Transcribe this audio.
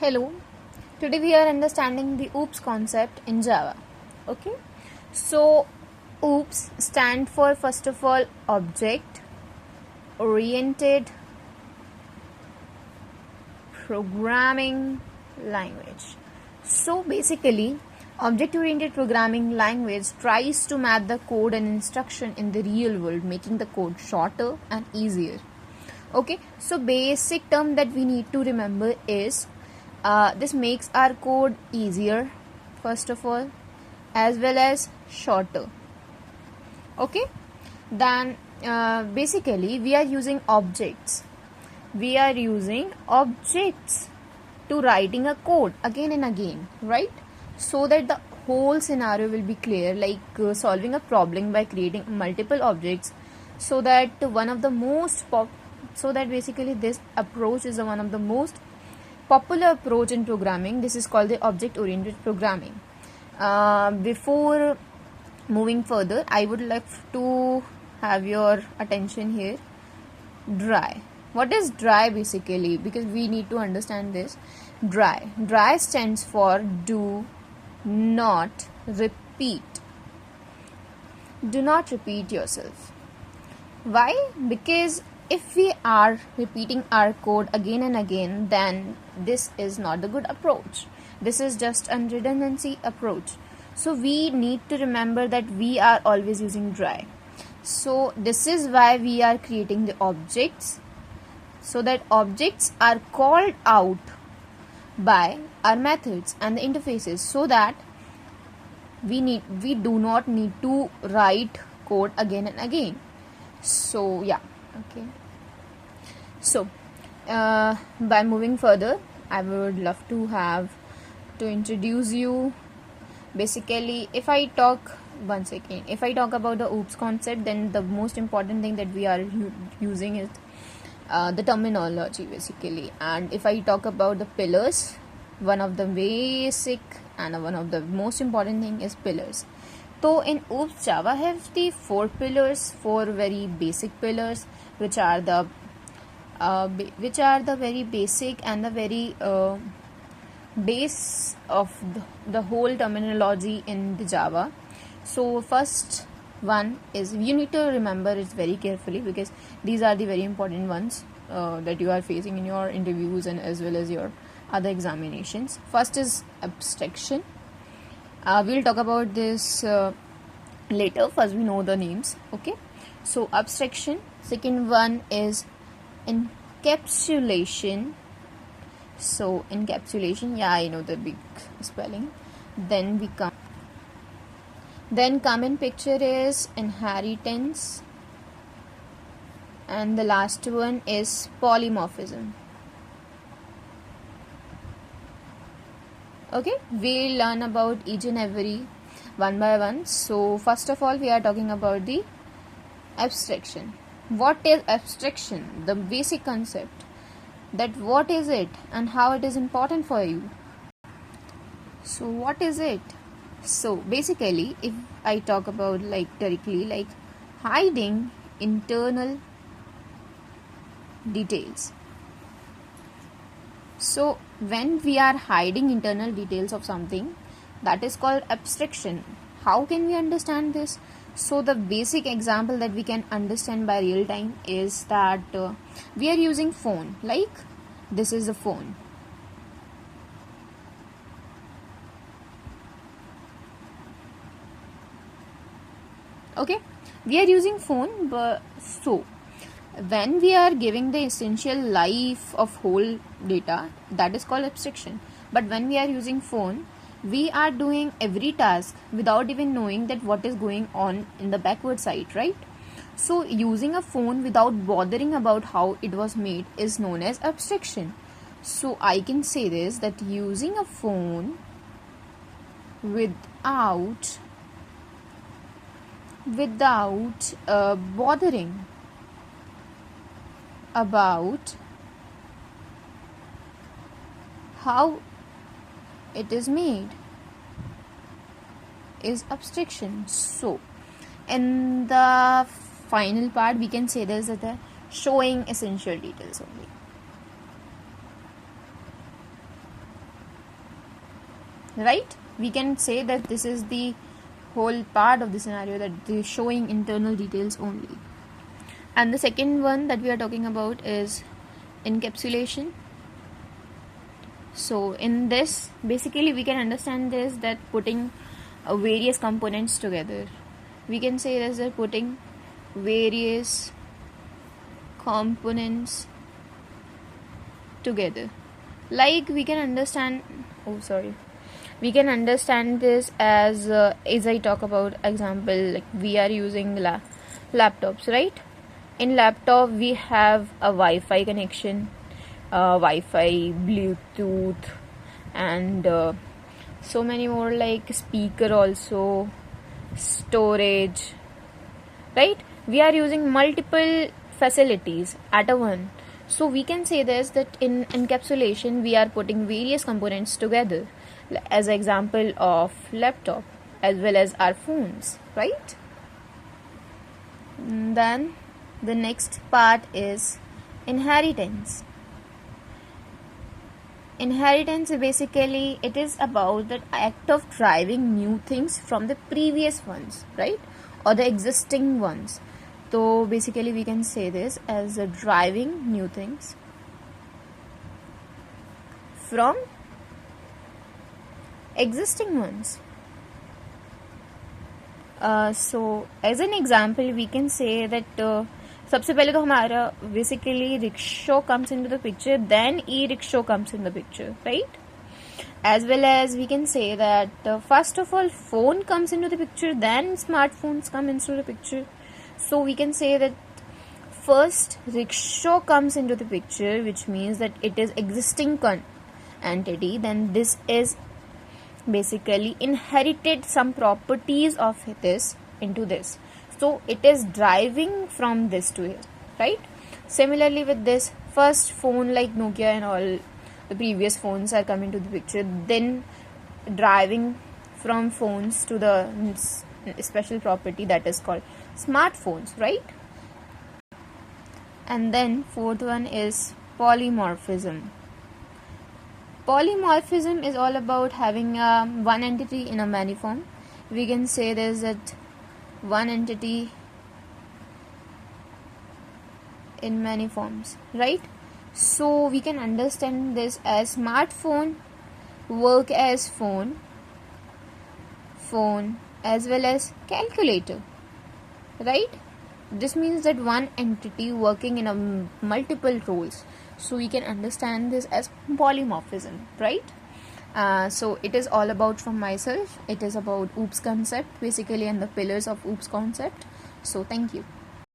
Hello, today we are understanding the OOPS concept in Java. Okay, so OOPS stand for first of all object oriented programming language. So basically, object oriented programming language tries to map the code and instruction in the real world, making the code shorter and easier. Okay, so basic term that we need to remember is this makes our code easier first of all, as well as shorter. Okay, then basically we are using objects to writing a code again and again, right? So that the whole scenario will be clear, like solving a problem by creating multiple objects, so that basically this approach is one of the most popular approach in programming. This is called the object oriented programming. Before moving further, I would like to have your attention here. Dry. What is dry basically? Because we need to understand this. Dry stands for do not repeat. Do not repeat yourself. Why? Because if we are repeating our code again and again, then this is not the good approach. This is just a redundancy approach. So we need to remember that we are always using dry. So this is why we are creating the objects, so that objects are called out by our methods and the interfaces, so that we do not need to write code again and again. So yeah, okay. So by moving further, I would love to introduce you. Basically, if I talk about the OOPS concept, then the most important thing that we are using is the terminology basically. And if I talk about the pillars, one of the basic and one of the most important thing is pillars. So in OOPS, Java have the four very basic pillars, which are the very basic and the very base of the whole terminology in the Java. So first one is, you need to remember it very carefully, because these are the very important ones that you are facing in your interviews and as well as your other examinations. First is abstraction. We'll talk about this later. First we know the names. Okay, so abstraction. Second one is encapsulation. So encapsulation, yeah, I know the big spelling. Then come in picture is inheritance, and the last one is polymorphism. Okay, we'll learn about each and every one by one. So first of all, we are talking about the abstraction. What is abstraction? The basic concept, that what is it and how it is important for you. So what is it? So basically, if I talk about directly, like hiding internal details. So when we are hiding internal details of something, that is called abstraction. How can we understand this? So the basic example that we can understand by real time is that we are using phone. Like this is a phone. Okay, we are using phone, but so when we are giving the essential life of whole data, that is called abstraction. But when we are using phone, we are doing every task without even knowing that what is going on in the backward side, right? So using a phone without bothering about how it was made is known as abstraction. So I can say this, that using a phone without bothering about how it is made is abstraction. So in the final part, we can say this, that showing essential details only. right? We can say that this is the whole part of the scenario, that they're showing internal details only. And the second one that we are talking about is encapsulation. So in this, basically we can understand this, that putting various components together. We can say this, that putting various components together. Like we can understand, we can understand this as I talk about example, like we are using laptops, right? In laptop we have a Wi-Fi connection, Wi-Fi, Bluetooth, and so many more, like speaker also, storage, right? We are using multiple facilities at a one. So we can say this, that in encapsulation we are putting various components together, as an example of laptop as well as our phones, right? Then the next part is inheritance. Inheritance, basically it is about the act of driving new things from the previous ones, right, or the existing ones. So basically we can say this as driving new things from existing ones. So as an example we can say that सबसे पहले तो हमारा basically rickshaw comes into the picture, then e-rickshaw comes in the picture, right? As well as we can say that first of all phone comes into the picture, then smartphones come into the picture. So we can say that first rickshaw comes into the picture, which means that it is existing entity. Then this is basically inherited some properties of this into this. So it is driving from this to here, right? Similarly with this, first phone like Nokia and all the previous phones are coming to the picture, then driving from phones to the special property that is called smartphones, right? And then fourth one is polymorphism. Polymorphism is all about having one entity in a many form. We can say this, that one entity in many forms, right? So we can understand this as smartphone work as phone as well as calculator, right? This means that one entity working in a multiple roles. So we can understand this as polymorphism, right? So it is all about from myself. It is about OOPS concept basically and the pillars of OOPS concept. So thank you.